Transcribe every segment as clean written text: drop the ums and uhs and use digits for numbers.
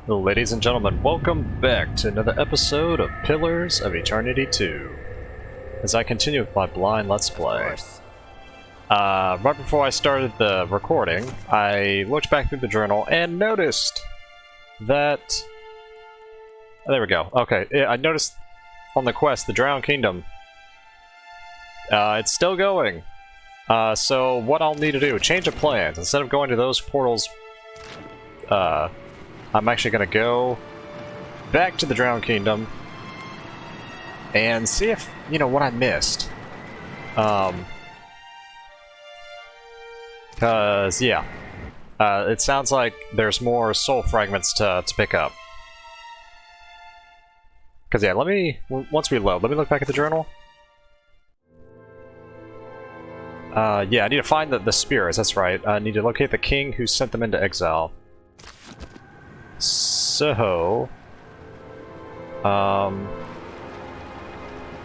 Ladies and gentlemen, welcome back to another episode of Pillars of Eternity 2. As I continue with my blind Let's Play. Right before I started the recording, I looked back through the journal and noticed that... there we go. Okay, I noticed on the quest, the Drowned Kingdom, it's still going. So what I'll need to do, change of plans. Instead of going to those portals, I'm actually going to go back to the Drowned Kingdom and see if, you know, what I missed. Cause, yeah. It sounds like there's more soul fragments to pick up. Cause, yeah, once we load, let me look back at the journal. Yeah, I need to find the spirits, that's right. I need to locate the king who sent them into exile. So...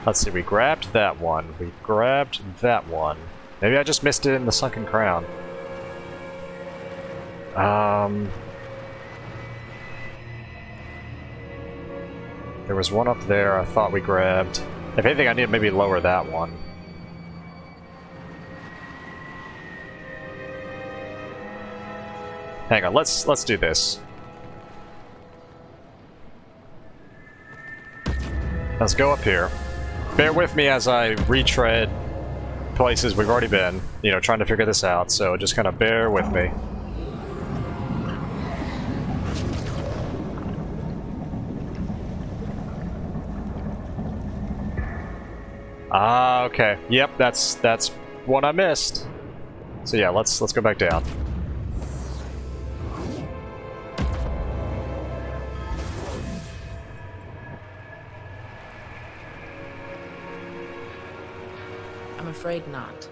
let's see, we grabbed that one. We grabbed that one. Maybe I just missed it in the Sunken Crown. There was one up there I thought we grabbed. If anything, I need to maybe lower that one. Hang on, let's do this. Let's go up here. Bear with me as I retread places we've already been, you know, trying to figure this out, so just kind of bear with me. Ah, okay. Yep, that's what I missed. So yeah, let's go back down. I'm afraid not.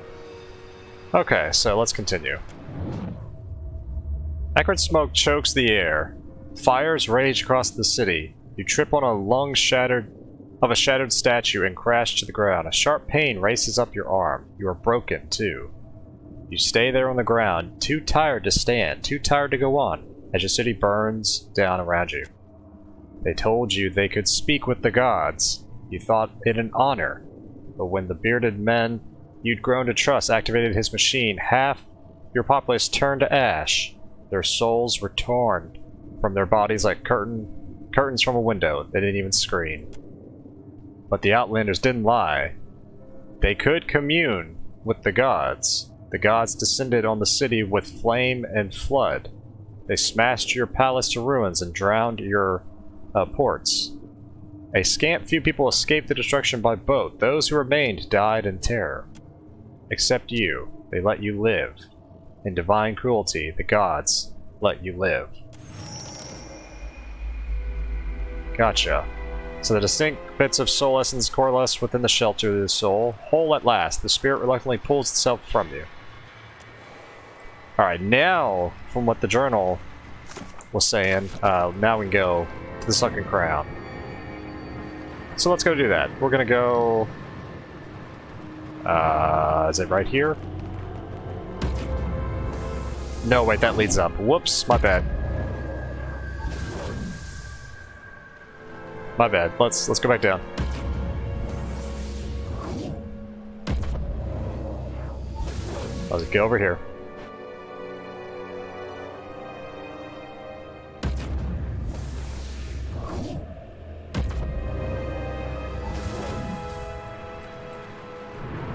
Okay, so let's continue. Acrid smoke chokes the air. Fires rage across the city. You trip on a lung of a shattered statue and crash to the ground. A sharp pain races up your arm. You are broken, too. You stay there on the ground, too tired to stand, too tired to go on, as your city burns down around you. They told you they could speak with the gods. You thought it an honor. But when the bearded men you'd grown to trust activated his machine, half your populace turned to ash. Their souls were torn from their bodies like curtains from a window. They didn't even scream. But the Outlanders didn't lie. They could commune with the gods. The gods descended on the city with flame and flood. They smashed your palace to ruins and drowned your ports. A scant few people escaped the destruction by boat. Those who remained died in terror. Except you. They let you live. In divine cruelty, the gods let you live. Gotcha. So the distinct bits of soul essence coalesce within the shelter of the soul. Whole at last, the spirit reluctantly pulls itself from you. Alright, now, from what the journal was saying, now we can go to the Sunken Crown. So let's go do that. We're gonna go... is it right here? No, wait, that leads up. Whoops, my bad. My bad. Let's go back down. Let's get over here.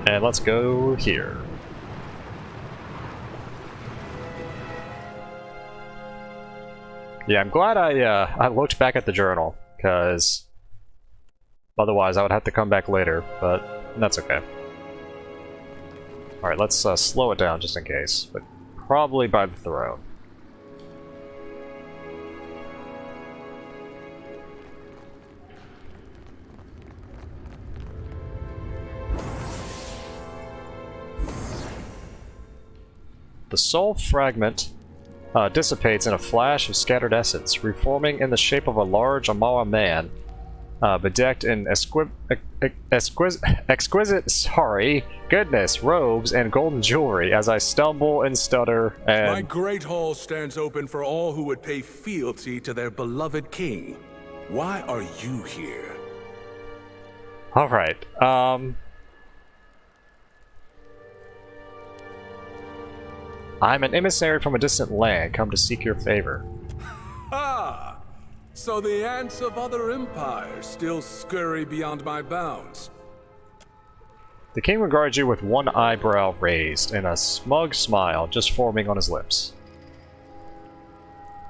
And let's go here. Yeah, I'm glad I looked back at the journal, because otherwise I would have to come back later, but that's okay. Alright, let's slow it down just in case, but probably by the throne. The soul fragment dissipates in a flash of scattered essence, reforming in the shape of a large Amawa man bedecked in exquisite, sorry, goodness, robes and golden jewelry as I stumble and stutter and... My great hall stands open for all who would pay fealty to their beloved king. Why are you here? Alright, I'm an emissary from a distant land, come to seek your favor. Ah! So the ants of other empires still scurry beyond my bounds. The king regards you with one eyebrow raised and a smug smile just forming on his lips.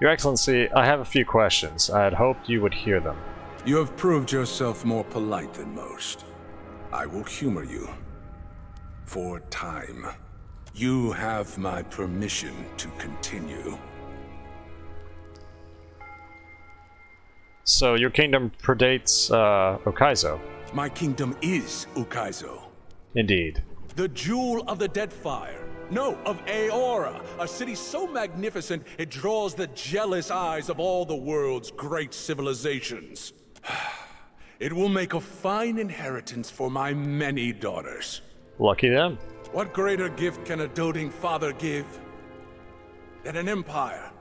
Your Excellency, I have a few questions. I had hoped you would hear them. You have proved yourself more polite than most. I will humor you. For time. You have my permission to continue. So your kingdom predates Okaizo? My kingdom is Ukaizo. Indeed. The jewel of the Deadfire. No, of Aora, a city so magnificent it draws the jealous eyes of all the world's great civilizations. It will make a fine inheritance for my many daughters. Lucky them. What greater gift can a doting father give than an empire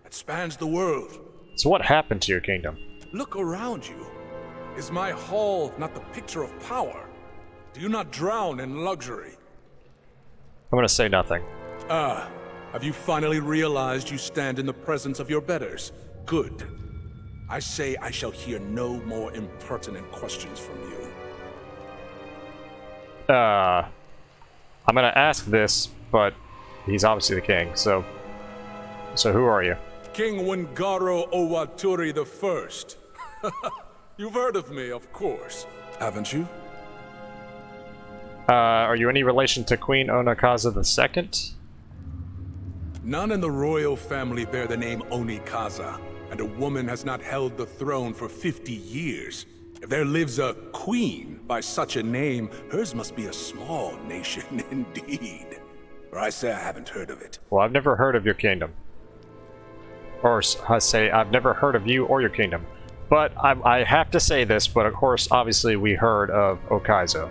that spans the world? So what happened to your kingdom? Look around you. Is my hall not the picture of power? Do you not drown in luxury? I'm gonna say nothing. Have you finally realized you stand in the presence of your betters? Good. I say I shall hear no more impertinent questions from you. I'm gonna ask this, but he's obviously the king, so who are you? King Wingaro Owaturi I. You've heard of me, of course, haven't you? Are you any relation to Queen Onikaza II? None in the royal family bear the name Onikaza, and a woman has not held the throne for 50 years. If there lives a queen by such a name, hers must be a small nation indeed. Or I say I haven't heard of it. Well, I've never heard of your kingdom. Or I say I've never heard of you or your kingdom. But I have to say this, but of course, obviously we heard of Okaizo.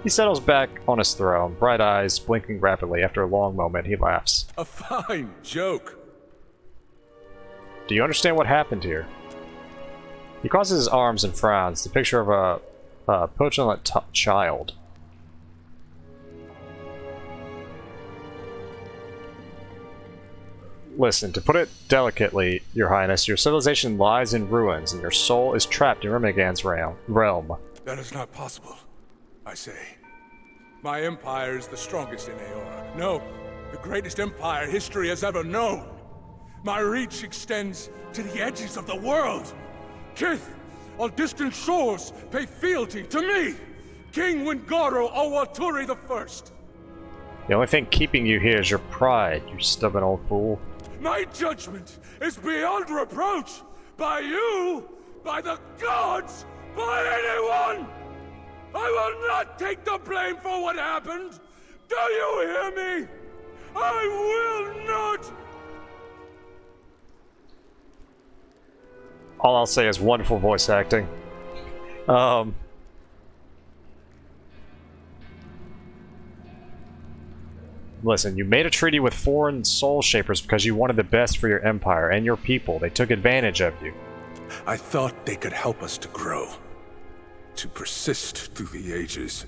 He settles back on his throne, bright eyes blinking rapidly. After a long moment, he laughs. A fine joke. Do you understand what happened here? He crosses his arms and frowns, the picture of a petulant child. Listen, to put it delicately, Your Highness, your civilization lies in ruins, and your soul is trapped in Remigan's realm. That is not possible, I say. My empire is the strongest in Aora. No, the greatest empire history has ever known. My reach extends to the edges of the world. Kith, on distant shores, pay fealty to me, King Wingaro Owaturi I. The only thing keeping you here is your pride, you stubborn old fool. My judgment is beyond reproach by you, by the gods, by anyone! I will not take the blame for what happened! Do you hear me? I will not! All I'll say is wonderful voice acting. Listen, you made a treaty with foreign soul shapers because you wanted the best for your empire and your people. They took advantage of you. I thought they could help us to grow. To persist through the ages.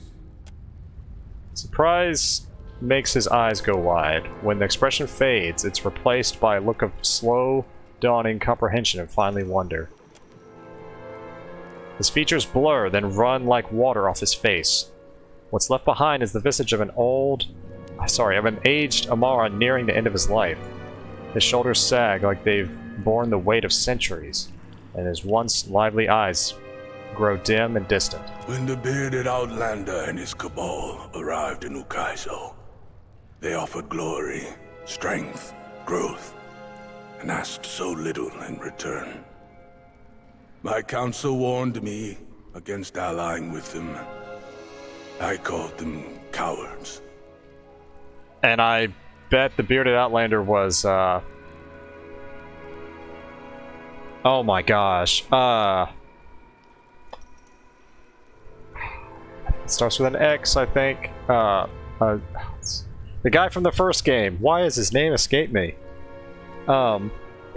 Surprise makes his eyes go wide. When the expression fades, it's replaced by a look of slow, dawning comprehension and finally wonder. His features blur, then run like water off his face. What's left behind is the visage of an aged Amara nearing the end of his life. His shoulders sag like they've borne the weight of centuries, and his once lively eyes grow dim and distant. When the bearded outlander and his cabal arrived in Ukaizo, they offered glory, strength, growth, and asked so little in return. My council warned me against allying with them. I called them cowards. And I bet the bearded outlander was, oh my gosh, Starts with an X, I think. The guy from the first game. Why does his name escape me?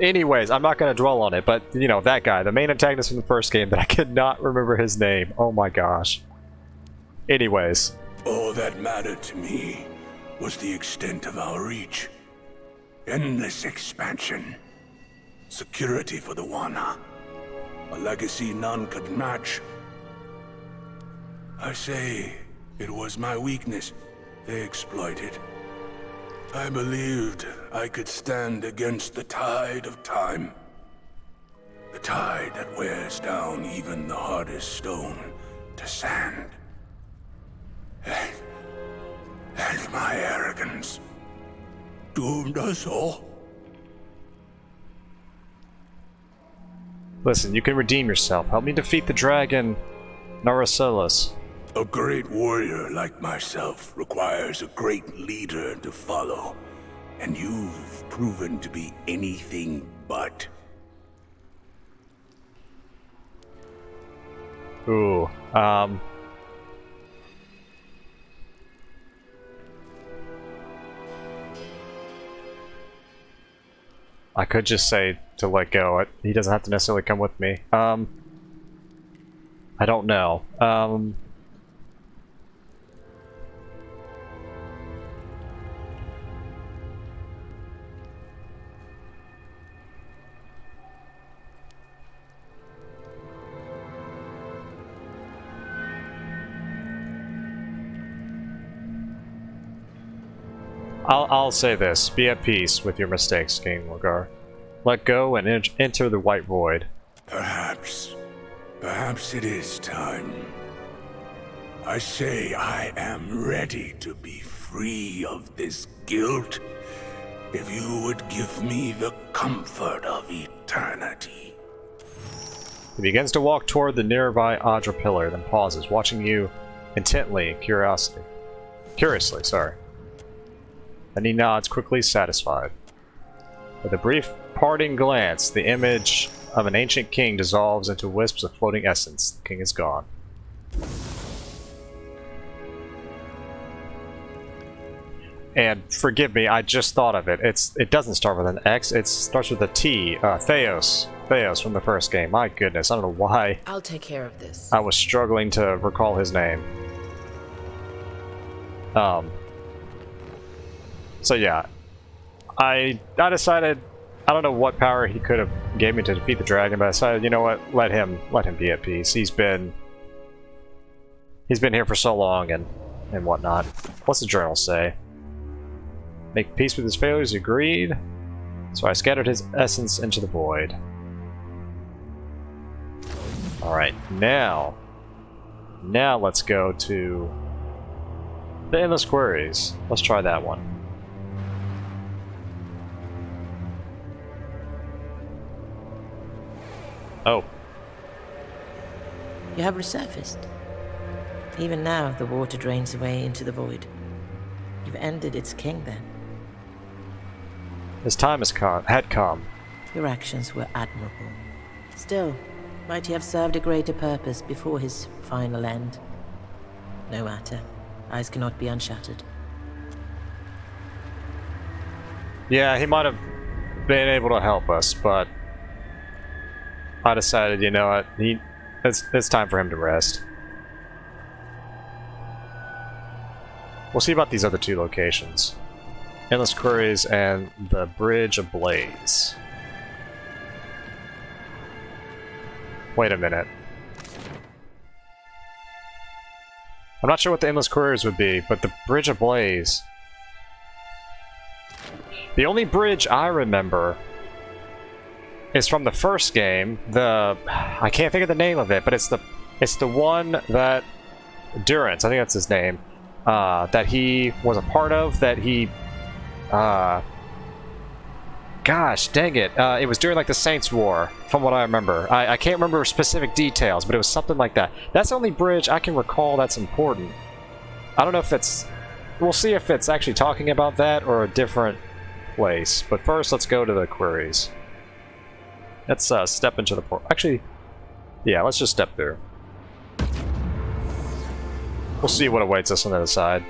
Anyways, I'm not going to dwell on it, but, you know, that guy, the main antagonist from the first game that I could not remember his name. Oh my gosh. Anyways. All that mattered to me was the extent of our reach. Endless expansion. Security for the Wana. A legacy none could match. I say, it was my weakness they exploited. I believed I could stand against the tide of time. The tide that wears down even the hardest stone to sand. And my arrogance doomed us all. Listen, you can redeem yourself. Help me defeat the dragon, Narasalis. A great warrior like myself requires a great leader to follow. And you've proven to be anything but. Ooh, I could just say to let go. He doesn't have to necessarily come with me. I don't know. I'll say this. Be at peace with your mistakes, King Lorgar. Let go and enter the White Void. Perhaps it is time. I say I am ready to be free of this guilt, if you would give me the comfort of eternity. He begins to walk toward the nearby Adra pillar, then pauses, watching you intently, curiously. Then he nods, quickly satisfied. With a brief parting glance, the image of an ancient king dissolves into wisps of floating essence. The king is gone. And forgive me, I just thought of it. It doesn't start with an X, it starts with a T. Theos. Theos from the first game. My goodness, I don't know why. I'll take care of this. I was struggling to recall his name. So yeah, I decided, I don't know what power he could have gave me to defeat the dragon, but I decided, you know what, let him be at peace. He's been here for so long and whatnot. What's the journal say? Make peace with his failures, agreed. So I scattered his essence into the void. Alright, now let's go to the Endless Queries. Let's try that one. Oh. You have resurfaced. Even now, the water drains away into the void. You've ended its king, then. His time had come. Your actions were admirable. Still, might he have served a greater purpose before his final end? No matter. Eyes cannot be unshattered. Yeah, he might have been able to help us, but I decided, you know what, it's time for him to rest. We'll see about these other two locations. Endless Queries and the Bridge Ablaze. Wait a minute. I'm not sure what the Endless Queries would be, but the Bridge Ablaze... The only bridge I remember is from the first game. I can't think of the name of it, but it's the one that Durance, I think that's his name, that he was a part of, that he gosh dang it, it was during like the Saints War, from what I remember. I can't remember specific details, but it was something like that. That's the only bridge I can recall that's important. I don't know if it's, we'll see if it's actually talking about that or a different place, but first let's go to the queries. Let's step into the portal. Actually, yeah, let's just step through. We'll see what awaits us on the other side.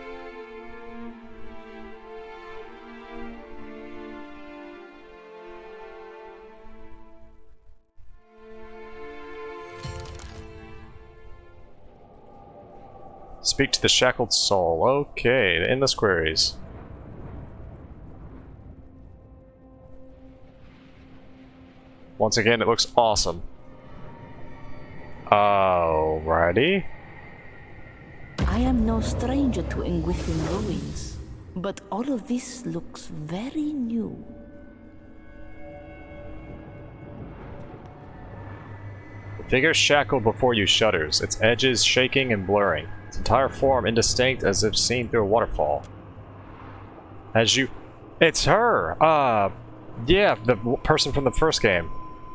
Speak to the shackled soul. Okay, the endless queries. Once again, it looks awesome. Alrighty. I am no stranger to Engwithin ruins, but all of this looks very new. The figure shackled before you shudders, its edges shaking and blurring, its entire form indistinct as if seen through a waterfall. As you... It's her! Yeah, the person from the first game.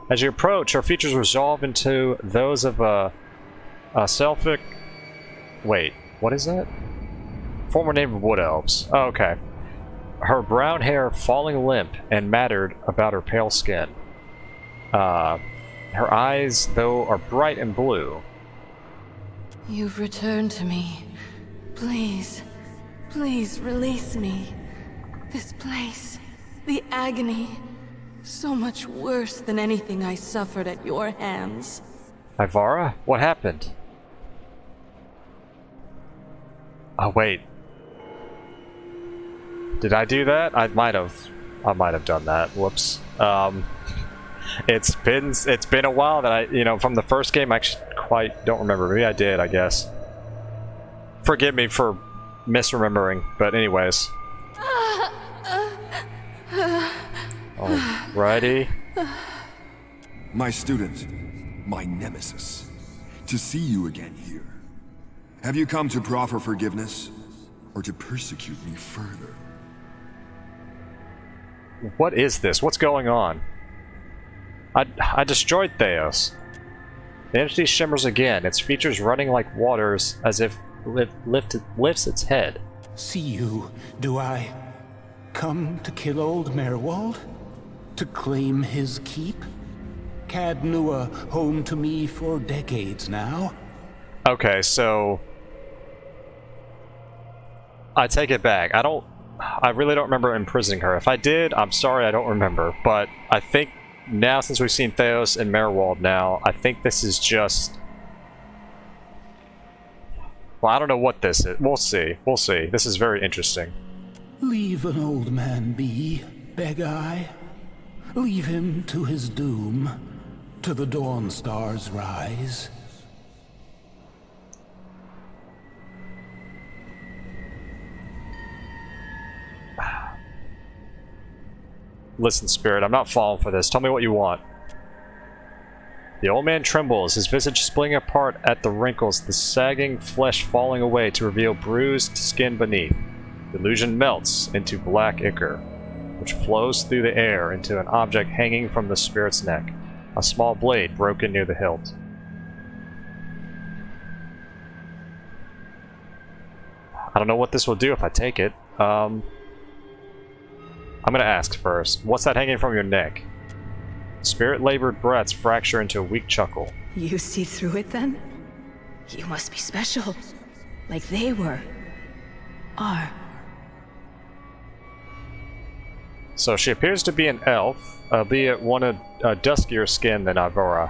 As you approach, her features resolve into those of a Selfic... Wait, what is that? Former name of Wood Elves. Oh, okay. Her brown hair falling limp and matted about her pale skin. Her eyes, though, are bright and blue. You've returned to me. Please, please release me. This place, the agony, so much worse than anything I suffered at your hands. Ivara? What happened? Oh, wait. Did I do that? I might have done that. Whoops. It's been a while that I, from the first game, I actually quite don't remember. Maybe I did, I guess. Forgive me for misremembering, but anyways. Alrighty. My student, my nemesis. To see you again here. Have you come to proffer forgiveness, or to persecute me further? What is this? What's going on? I destroyed Theos. The entity shimmers again, its features running like waters as if lifts its head. See you, do I? Come to kill old Merwald? To claim his keep? Cad Nua, home to me for decades now? Okay, so... I take it back. I really don't remember imprisoning her. If I did, I'm sorry, I don't remember. But I think now, since we've seen Theos and Merwald now, I think this is just... Well, I don't know what this is. We'll see. We'll see. This is very interesting. Leave an old man be, beg I. Leave him to his doom, to the dawn star's rise. Listen, Spirit, I'm not falling for this. Tell me what you want. The old man trembles, his visage splitting apart at the wrinkles, the sagging flesh falling away to reveal bruised skin beneath. The illusion melts into black ichor, which flows through the air into an object hanging from the spirit's neck, a small blade broken near the hilt. I don't know what this will do if I take it. I'm gonna ask first. What's that hanging from your neck? Spirit-labored breaths fracture into a weak chuckle. You see through it then? You must be special. Like they were. Are. So she appears to be an elf, albeit one of duskier skin than Ivara.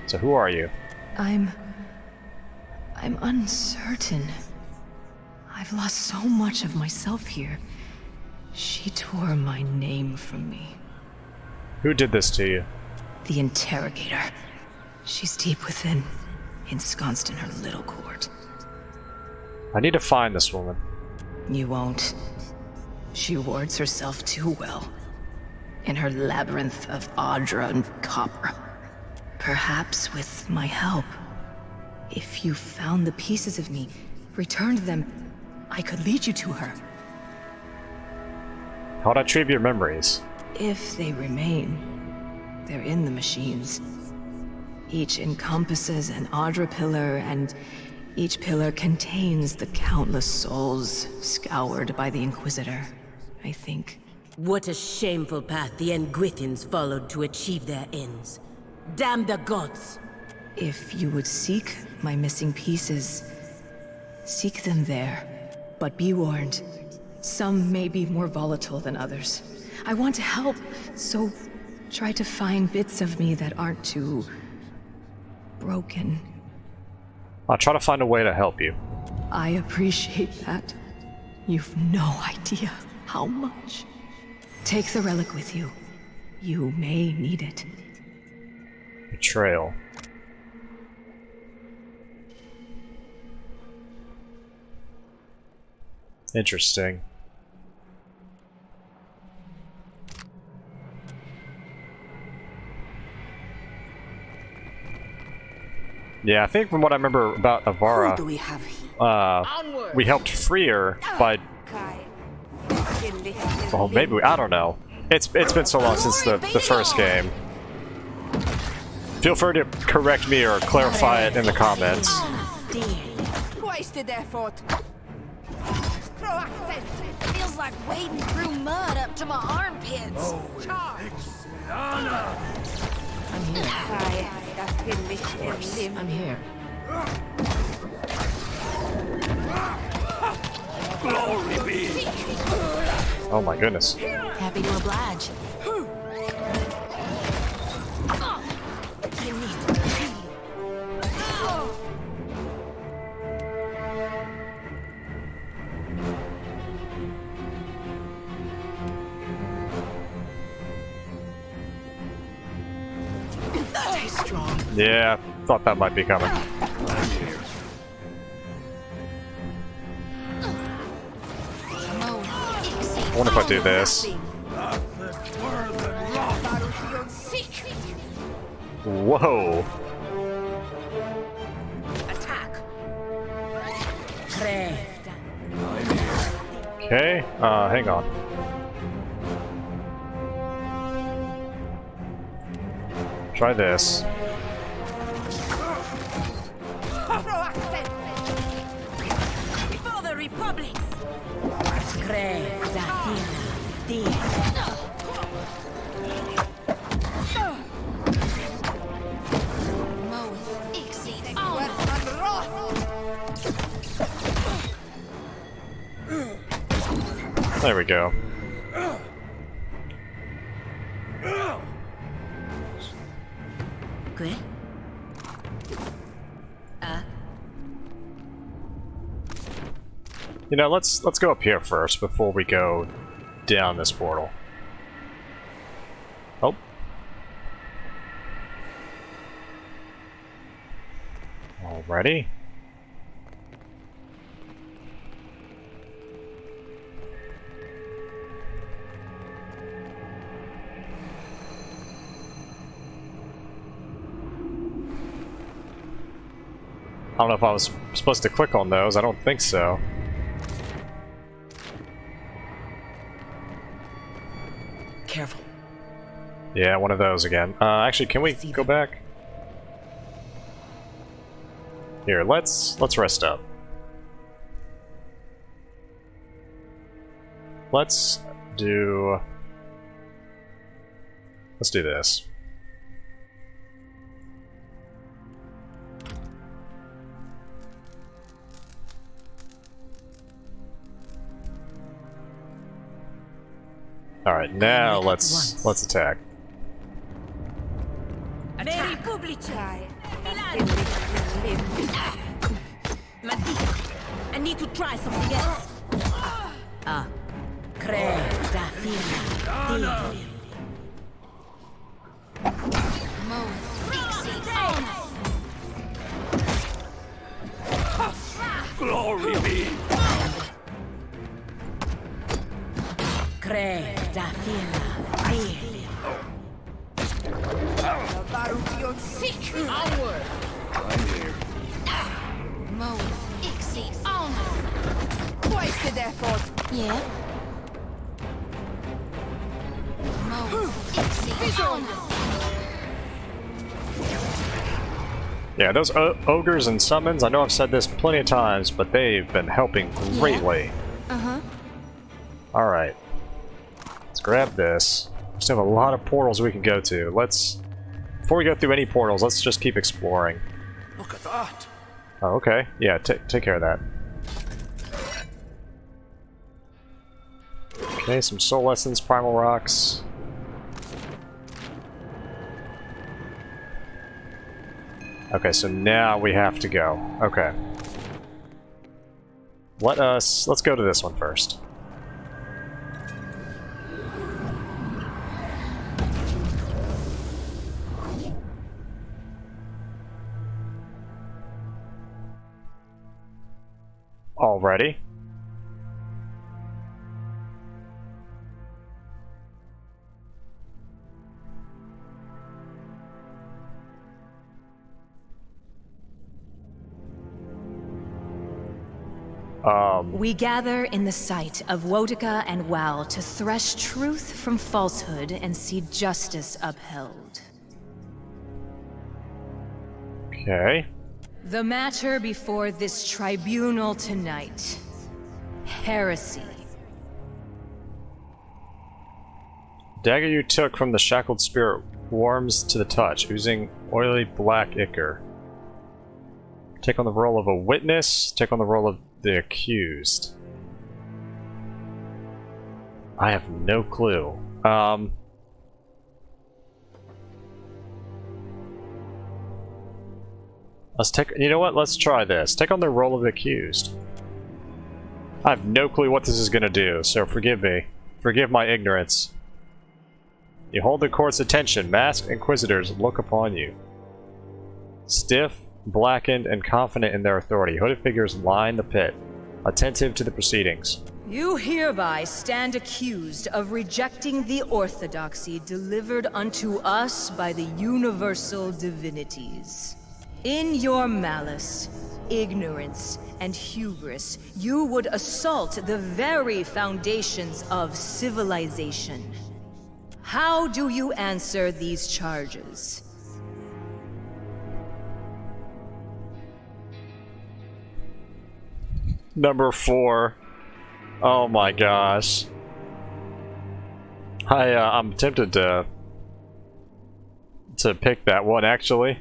So who are you? I'm uncertain. I've lost so much of myself here. She tore my name from me. Who did this to you? The Interrogator. She's deep within, ensconced in her little court. I need to find this woman. You won't. She wards herself too well. In her labyrinth of Audra and copper. Perhaps with my help. If you found the pieces of me, returned them, I could lead you to her. How'd I retrieve your memories? If they remain, they're in the machines. Each encompasses an Audra pillar, and each pillar contains the countless souls scoured by the Inquisitor, I think. What a shameful path the Engwithins followed to achieve their ends. Damn the gods! If you would seek my missing pieces, Seek them there, but be warned. Some may be more volatile than others. I want to help, so try to find bits of me that aren't too broken. I'll try to find a way to help you. I appreciate that. You've no idea how much. Take the relic with you. You may need it. Betrayal. Interesting. Yeah, I think from what I remember about Avara, Who do we have here? we helped free her by... Well, maybe I don't know. It's been so long since the first game. Feel free to correct me or clarify it in the comments. Wasted effort. Feels like wading through mud up to my armpits. I'm here. Glory be! Oh my goodness. Happy to oblige. Stay strong. Yeah, thought that might be coming. I wonder if I do this. Whoa. Attack. Okay, hang on. Try this. For the Republic. There we go. Great. You know, let's go up here first before we go down this portal. Oh. Alrighty. I don't know if I was supposed to click on those. I don't think so. Careful. Yeah, one of those again. Actually, can we go back? Here, let's rest up. Let's do this. All right, now let's attack. Very public. I need to try something else. Glory be! Onward. I'm here. Wasted effort. Yeah? Yeah, those ogres and summons, I know I've said this plenty of times, but they've been helping greatly. Uh-huh. Alright. Let's grab this. We still have a lot of portals we can go to. Before we go through any portals, let's just keep exploring. Look at that! Oh, okay. Yeah, take care of that. Okay, some soul essence, primal rocks. Okay, so now we have to go. Okay. Let's go to this one first. Already? We gather in the sight of Wotica and Wal to thresh truth from falsehood and see justice upheld. Okay. The matter before this tribunal tonight. Heresy. Dagger you took from the shackled spirit warms to the touch, oozing oily black ichor. Take on the role of a witness, take on the role of the accused. I have no clue. Let's take, you know what, let's try this. Take on the role of the accused. I have no clue what this is gonna do, so forgive me. Forgive my ignorance. You hold the court's attention. Masked inquisitors look upon you. Stiff, blackened, and confident in their authority, hooded figures line the pit, attentive to the proceedings. You hereby stand accused of rejecting the orthodoxy delivered unto us by the universal divinities. In your malice, ignorance, and hubris, you would assault the very foundations of civilization. How do you answer these charges? Number 4. Oh my gosh. I'm tempted to pick that one actually.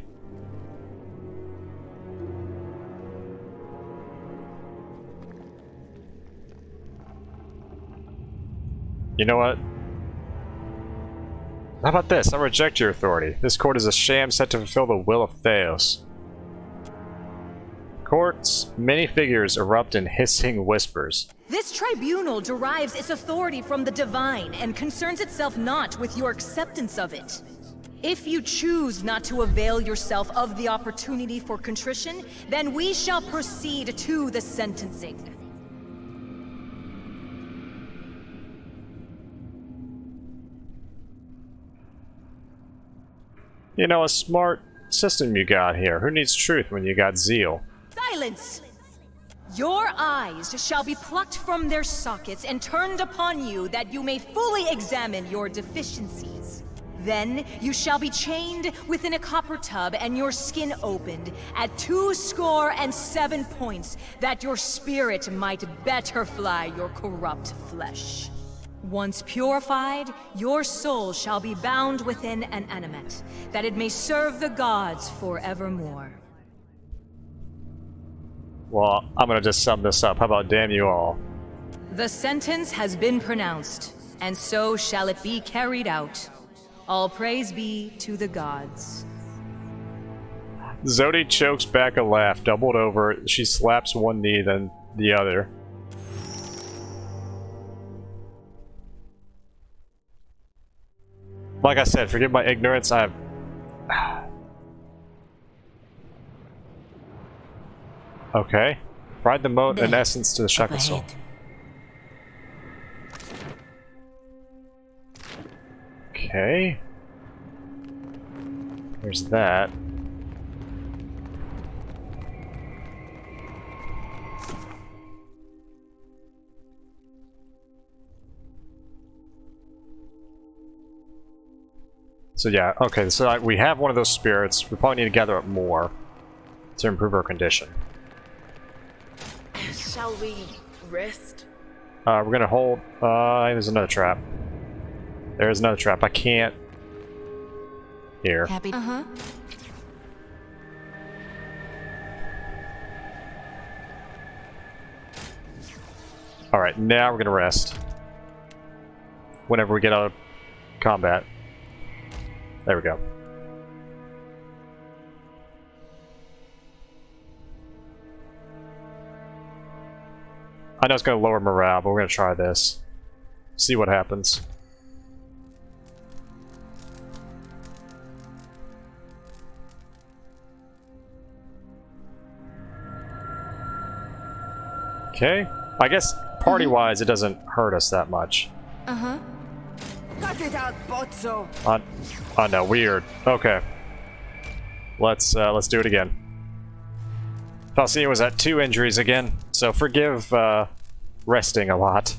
You know what? How about this? I reject your authority. This court is a sham set to fulfill the will of Theos. Court's many figures erupt in hissing whispers. This tribunal derives its authority from the divine and concerns itself not with your acceptance of it. If you choose not to avail yourself of the opportunity for contrition, then we shall proceed to the sentencing. You know, a smart system you got here. Who needs truth when you got zeal? Silence! Your eyes shall be plucked from their sockets and turned upon you that you may fully examine your deficiencies. Then you shall be chained within a copper tub and your skin opened at 27 points that your spirit might better fly your corrupt flesh. Once purified, your soul shall be bound within an animate, that it may serve the gods forevermore. Well, I'm gonna just sum this up. How about damn you all? The sentence has been pronounced, and so shall it be carried out. All praise be to the gods. Zodi chokes back a laugh, doubled over. She slaps one knee, then the other. Like I said, forgive my ignorance, I have... Okay. Ride the moat in essence to the shackled soul. Okay. There's that. So yeah, okay, so we have one of those spirits. We probably need to gather up more to improve our condition. Shall we rest? We're gonna hold... there's another trap. There's another trap. I can't... Here. Happy. Alright, now we're gonna rest. whenever we get out of combat. There we go. I know it's going to lower morale, but we're going to try this. See what happens. Okay. I guess party-wise, it doesn't hurt us that much. Uh-huh. Cut it out, Bozzo. Oh no, weird. Okay. Let's do it again. Falcine was at 2 injuries again, so forgive resting a lot.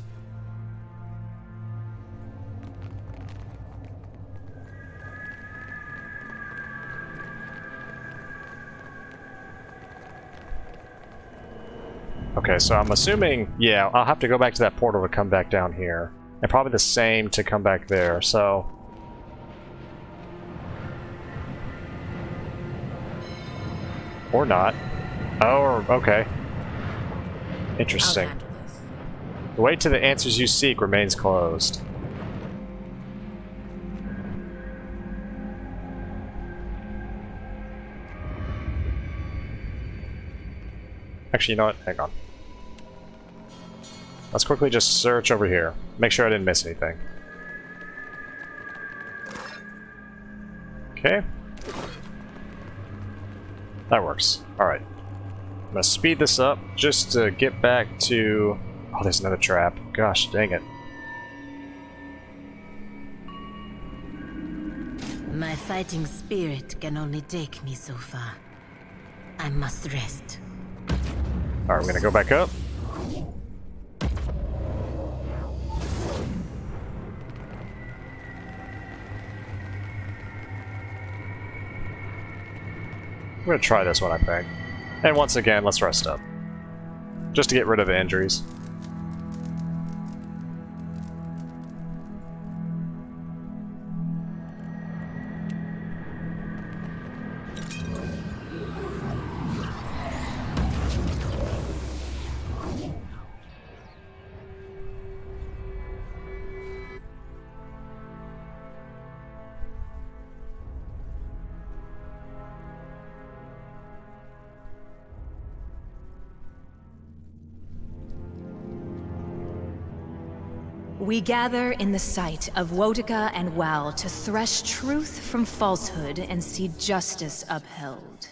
Okay, so I'm assuming, yeah, I'll have to go back to that portal to come back down here. And probably the same to come back there, so... Or not. Oh, okay. Interesting. The way to the answers you seek remains closed. Actually, you know what? Hang on. Let's quickly just search over here. Make sure I didn't miss anything. Okay. That works. Alright. I'm gonna speed this up just to get back to... Oh, there's another trap. Gosh, dang it. My fighting spirit can only take me so far. I must rest. Alright, I'm gonna go back up. I'm gonna try this one, I think. And once again, let's rest up. Just to get rid of the injuries. We gather in the sight of Wotica and Wal to thresh truth from falsehood and see justice upheld.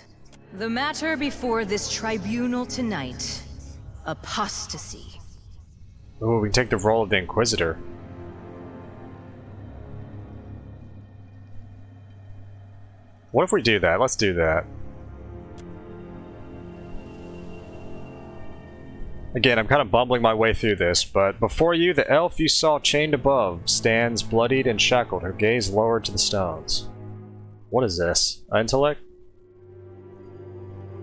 The matter before this tribunal tonight: apostasy. Ooh, we can take the role of the Inquisitor. What if we do that? Let's do that. Again, I'm kind of bumbling my way through this, but before you, the elf you saw chained above stands bloodied and shackled, her gaze lowered to the stones. What is this? Intellect?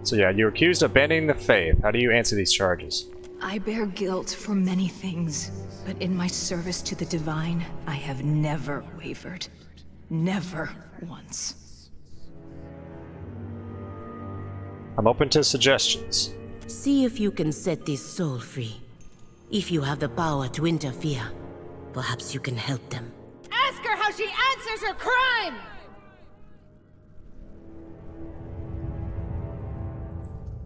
So yeah, you're accused of abandoning the faith. How do you answer these charges? I bear guilt for many things, but in my service to the divine, I have never wavered. Never once. I'm open to suggestions. See if you can set this soul free. If you have the power to interfere, perhaps you can help them. Ask her how she answers her crime!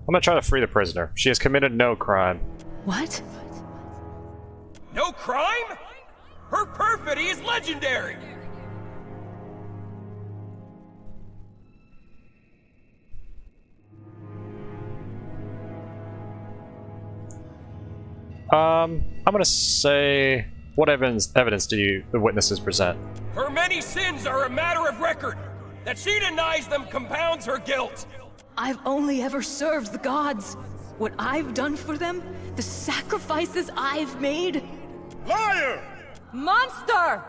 I'm gonna try to free the prisoner. She has committed no crime. What? No crime? Her perfidy is legendary! I'm gonna say... What evidence do the witnesses present? Her many sins are a matter of record. That she denies them compounds her guilt. I've only ever served the gods. What I've done for them, the sacrifices I've made. Liar! Monster!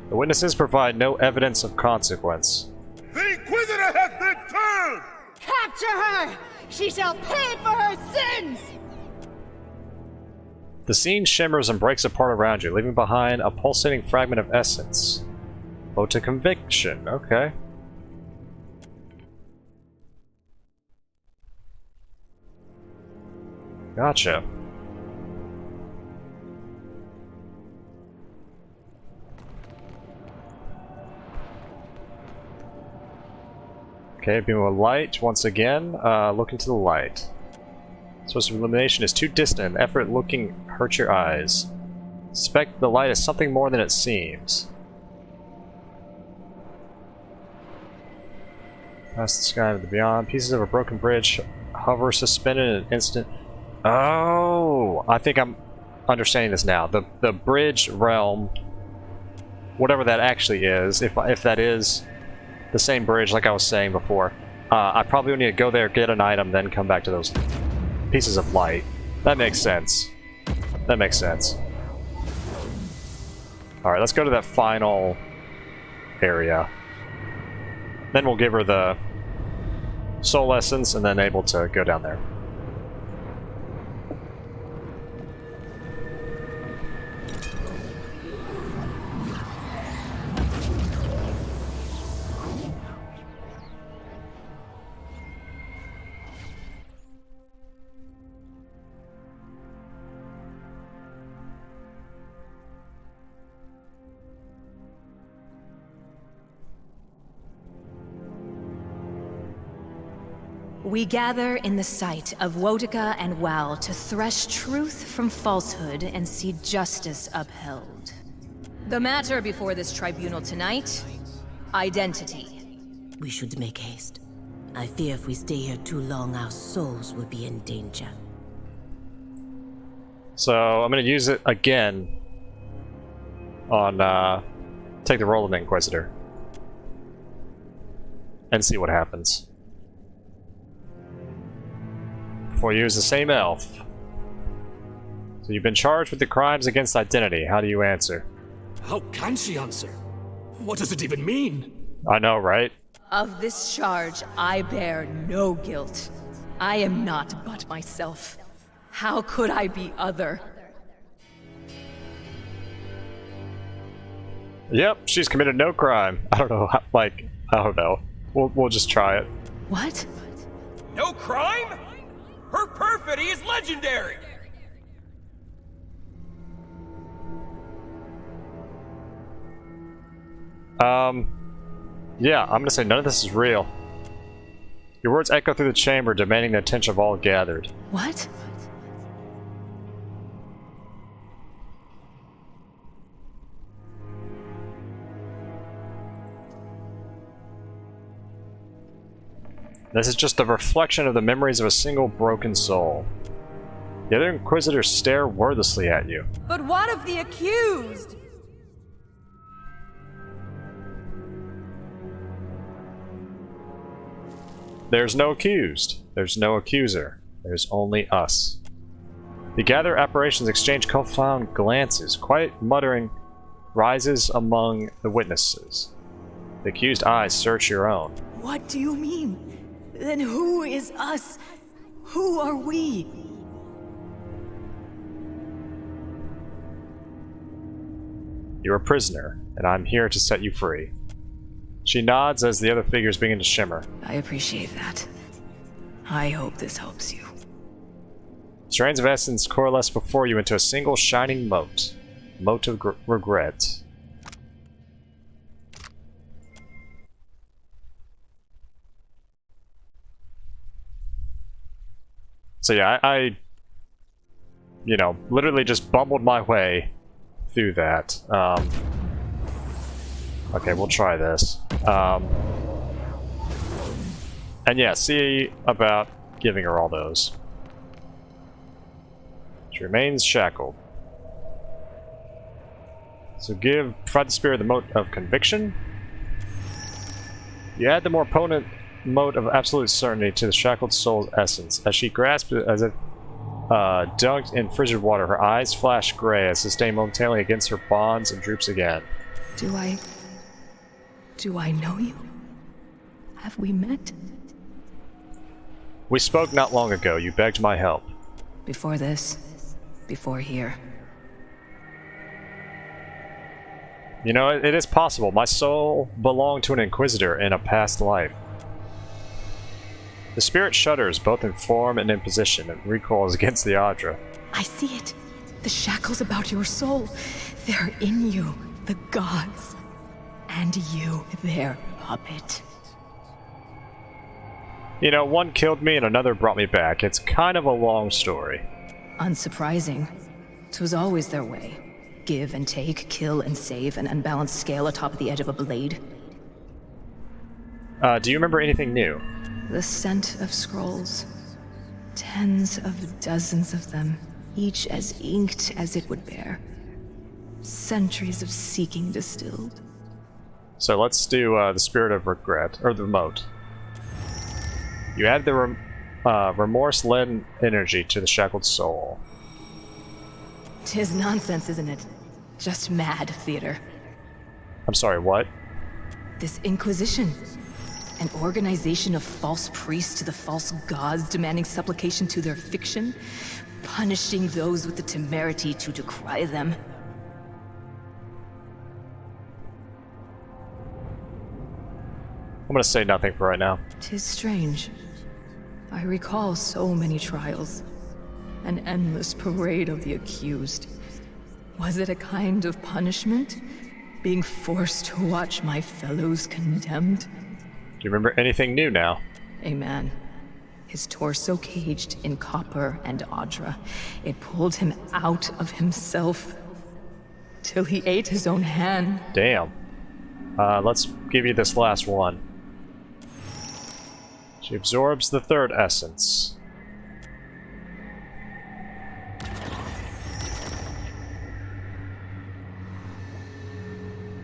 The witnesses provide no evidence of consequence. The Inquisitor has been turned! Capture her! She shall pay for her sins! The scene shimmers and breaks apart around you, leaving behind a pulsating fragment of essence. Vote to conviction, okay. Gotcha. Okay, beam of light once again. Look into the light. Source of illumination is too distant. Effort looking hurts your eyes. Suspect the light is something more than it seems. Past the sky to the beyond. Pieces of a broken bridge hover suspended in an instant. Oh, I think I'm understanding this now. The bridge realm, whatever that actually is, if that is the same bridge like I was saying before, I probably need to go there, get an item, then come back to those pieces of light. That makes sense. That makes sense. Alright, let's go to that final area. Then we'll give her the soul essence and then able to go down there. We gather in the sight of Wotica and Wal to thresh truth from falsehood and see justice upheld. The matter before this tribunal tonight: identity. We should make haste. I fear if we stay here too long, our souls will be in danger. So I'm going to use it again on take the role of Inquisitor and see what happens. Before you use the same elf. So you've been charged with the crimes against identity. How do you answer? How can she answer? What does it even mean? I know, right? Of this charge, I bear no guilt. I am not but myself. How could I be other? Yep, she's committed no crime. I don't know, I don't know. We'll just try it. What? No crime? Her perfidy is legendary! Yeah, I'm gonna say none of this is real. Your words echo through the chamber, demanding the attention of all gathered. What? This is just a reflection of the memories of a single broken soul. The other Inquisitors stare wordlessly at you. But what of the accused? There's no accused. There's no accuser. There's only us. The gathered apparitions exchange confounded glances. Quiet muttering rises among the witnesses. The accused eyes search your own. What do you mean? Then who is us? Who are we? You're a prisoner, and I'm here to set you free. She nods as the other figures begin to shimmer. I appreciate that. I hope this helps you. Strands of essence coalesce before you into a single shining mote. Mote of regret. So yeah, I you know, literally just bumbled my way through that. Okay, we'll try this. And yeah, see about giving her all those. She remains shackled. So provide the spirit the mote of conviction. You add the more potent mote of absolute certainty to the shackled soul's essence. As she grasps it as if dunked in frigid water, her eyes flash gray as sustained momentarily against her bonds and droops again. Do I know you? Have we met? We spoke not long ago. You begged my help. Before this? Before here? You know, it is possible. My soul belonged to an Inquisitor in a past life. The spirit shudders, both in form and in position, and recoils against the Adra. I see it. The shackles about your soul. They're in you, the gods. And you, their puppet. You know, one killed me and another brought me back. It's kind of a long story. Unsurprising. 'Twas always their way. Give and take, kill and save, an unbalanced scale atop the edge of a blade. Do you remember anything new? The scent of scrolls. Tens of dozens of them, each as inked as it would bear. Centuries of seeking distilled. So let's do the Spirit of Regret, or the Moat. You add the remorse-led energy to the shackled soul. 'Tis nonsense, isn't it? Just mad theater. I'm sorry, what? This Inquisition. An organization of false priests to the false gods demanding supplication to their fiction, punishing those with the temerity to decry them. I'm gonna say nothing for right now. 'Tis strange. I recall so many trials. An endless parade of the accused. Was it a kind of punishment? Being forced to watch my fellows condemned? Do you remember anything new now? A man. His torso caged in copper and Audra. It pulled him out of himself. Till he ate his own hand. Damn. Let's give you this last one. She absorbs the third essence.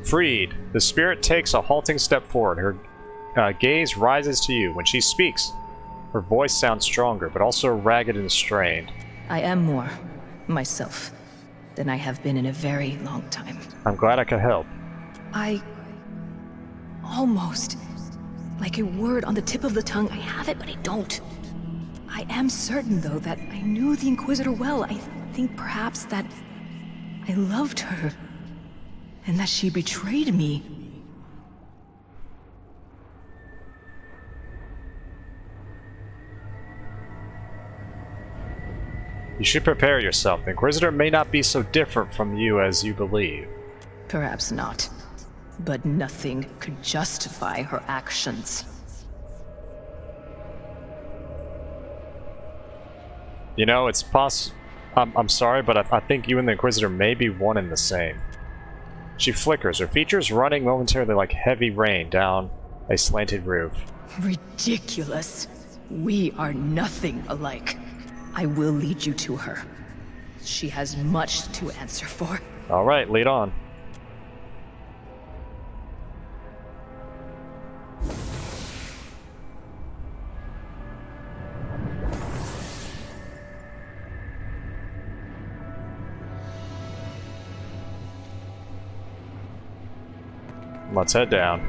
Freed. The spirit takes a halting step forward. Her gaze rises to you. When she speaks, her voice sounds stronger, but also ragged and strained. I am more myself than I have been in a very long time. I'm glad I could help. I... almost... like a word on the tip of the tongue. I have it, but I don't. I am certain, though, that I knew the Inquisitor well. I think perhaps that I loved her. And that she betrayed me. You should prepare yourself. The Inquisitor may not be so different from you as you believe. Perhaps not. But nothing could justify her actions. You know, it's I'm sorry, but I think you and the Inquisitor may be one and the same. She flickers, her features running momentarily like heavy rain down a slanted roof. Ridiculous. We are nothing alike. I will lead you to her. She has much to answer for. Alright, lead on. Let's head down.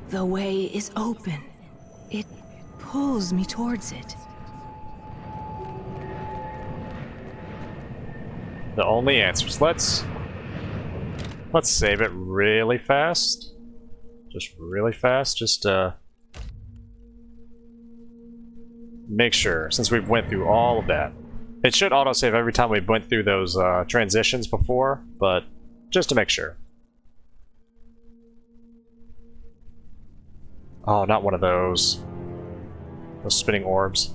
The way is open. It pulls me towards it. The only answers. Let's save it really fast. Just really fast. Just make sure, since we've went through all of that. It should autosave every time we went through those transitions before, but just to make sure. Oh, not one of those. Those spinning orbs.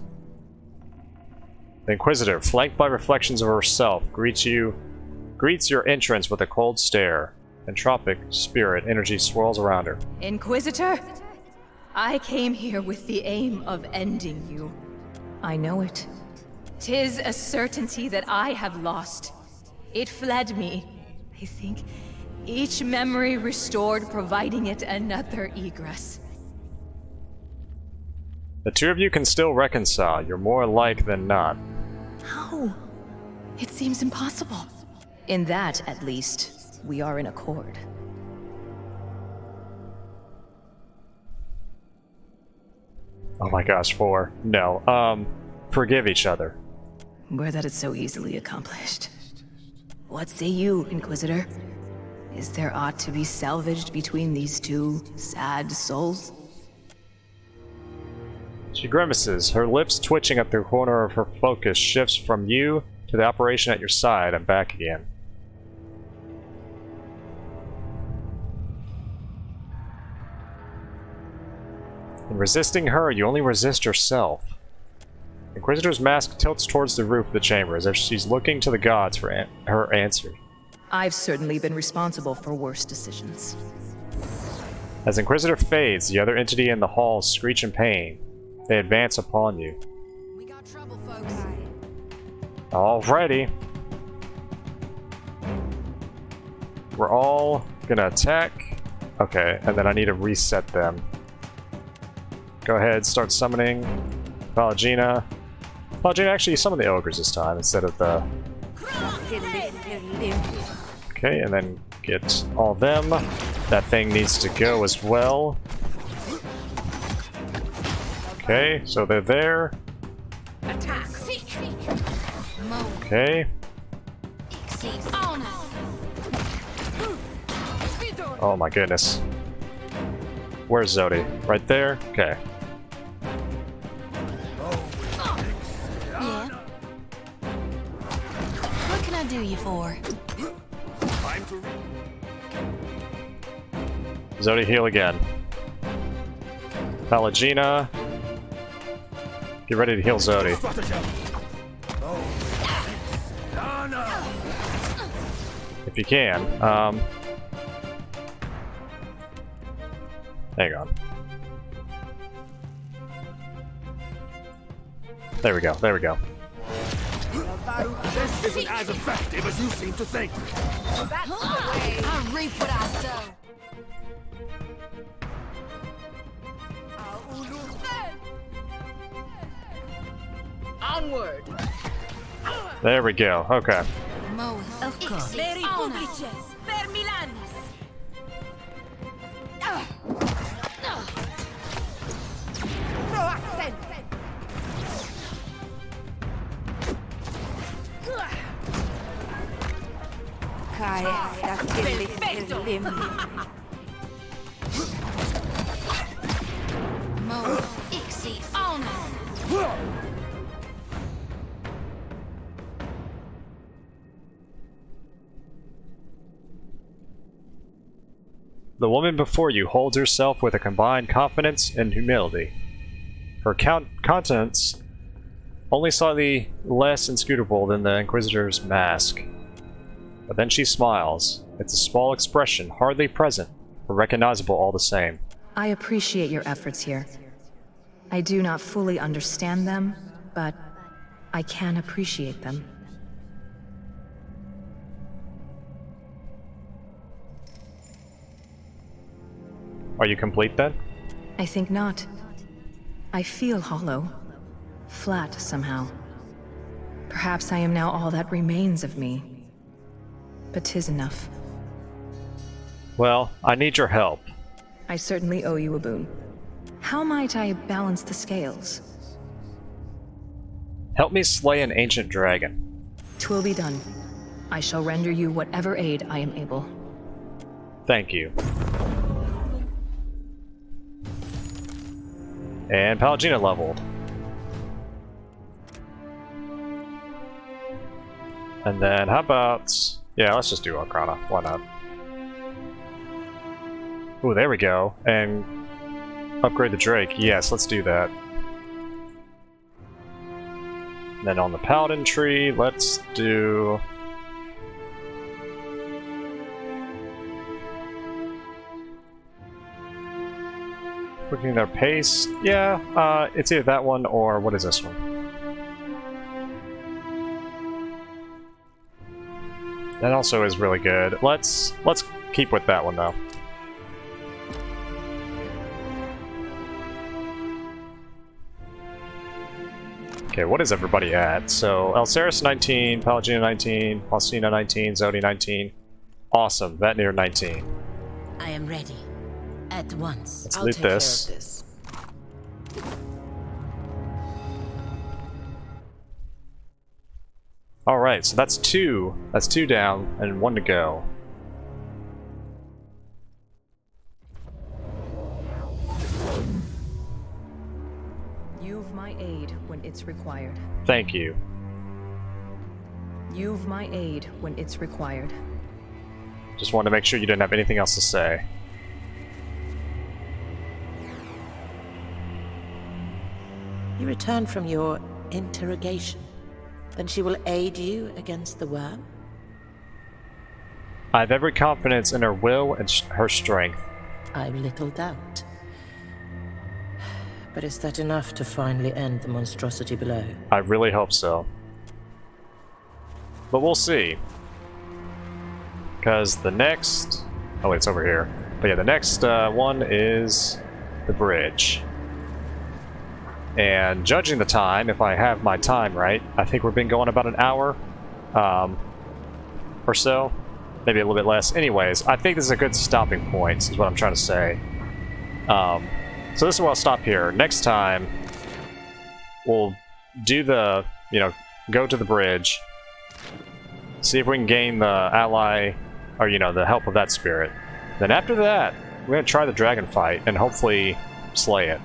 The Inquisitor, flanked by reflections of herself, greets your entrance with a cold stare. Entropic spirit energy swirls around her. Inquisitor? I came here with the aim of ending you. I know it. 'Tis a certainty that I have lost. It fled me. I think each memory restored, providing it another egress. The two of you can still reconcile. You're more alike than not. How? It seems impossible. In that, at least, we are in accord. Oh my gosh, 4. No. Forgive each other. Were that it's so easily accomplished. What say you, Inquisitor? Is there aught to be salvaged between these two sad souls? She grimaces, her lips twitching at the corner of her focus shifts from you to the operation at your side and back again. In resisting her, you only resist yourself. Inquisitor's mask tilts towards the roof of the chamber as if she's looking to the gods for her answer. I've certainly been responsible for worse decisions. As Inquisitor fades, the other entity in the hall screech in pain. They advance upon you. We got trouble, folks. Alrighty. We're all gonna attack. Okay, and then I need to reset them. Go ahead, start summoning Pallegina. Pallegina, actually summon the ogres this time instead of the... Okay, and then get all them. That thing needs to go as well. Okay, so they're there. Okay. Oh my goodness. Where's Zodi? Right there? Okay. Yeah. What can I do you for? Zodi, heal again. Pallegina. Get ready to heal Zodi. If you can. Hang on. There we go, there we go. This isn't as effective as you seem to think. That's the way. I reap what I sow. Onward. There we go, okay. Of course. Very publices. Per Milanis. Pro accent. Kai, Perfetto. Mo Ixi honor. The woman before you holds herself with a combined confidence and humility. Her countenance only slightly less inscrutable than the Inquisitor's mask. But then she smiles. It's a small expression, hardly present, but recognizable all the same. I appreciate your efforts here. I do not fully understand them, but I can appreciate them. Are you complete then? I think not. I feel hollow. Flat somehow. Perhaps I am now all that remains of me. But 'tis enough. Well, I need your help. I certainly owe you a boon. How might I balance the scales? Help me slay an ancient dragon. 'Twill be done. I shall render you whatever aid I am able. Thank you. And Pallegina leveled. And then how about... Yeah, let's just do Arcana. Why not? Ooh, there we go. And upgrade the Drake. Yes, let's do that. And then on the Paladin tree, let's do... Quickening their pace. Yeah, it's either that one or what is this one? That also is really good. Let's keep with that one though. Okay, what is everybody at? So Elsaris 19, Pallegina 19, Faustina 19, Zodi 19. Awesome, that near 19. I am ready. At once. Let's I'll loot take this. care of this. Alright, so that's two. That's two down and one to go. You've my aid when it's required. Thank you. You've my aid when it's required. Just wanted to make sure you didn't have anything else to say. You return from your interrogation. Then she will aid you against the worm? I have every confidence in her will and her strength. I've little doubt. But is that enough to finally end the monstrosity below? I really hope so. But we'll see. Because the next... Oh, wait, it's over here. But yeah, the next one is the bridge. And judging the time, if I have my time right, I think we've been going about an hour or so. Maybe a little bit less. Anyways, I think this is a good stopping point, is what I'm trying to say. So this is where I'll stop here. Next time, we'll do the, go to the bridge, see if we can gain the ally, or, the help of that spirit. Then after that, we're going to try the dragon fight and hopefully slay it.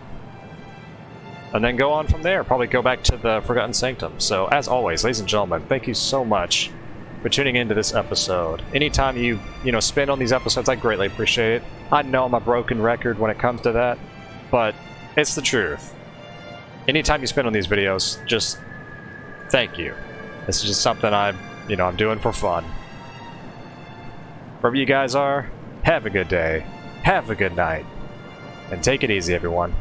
And then go on from there, probably go back to the Forgotten Sanctum. So, as always, ladies and gentlemen, thank you so much for tuning into this episode. Anytime you spend on these episodes, I greatly appreciate it. I know I'm a broken record when it comes to that, but it's the truth. Anytime you spend on these videos, just thank you. This is just something I'm doing for fun. Wherever you guys are, have a good day, have a good night, and take it easy, everyone.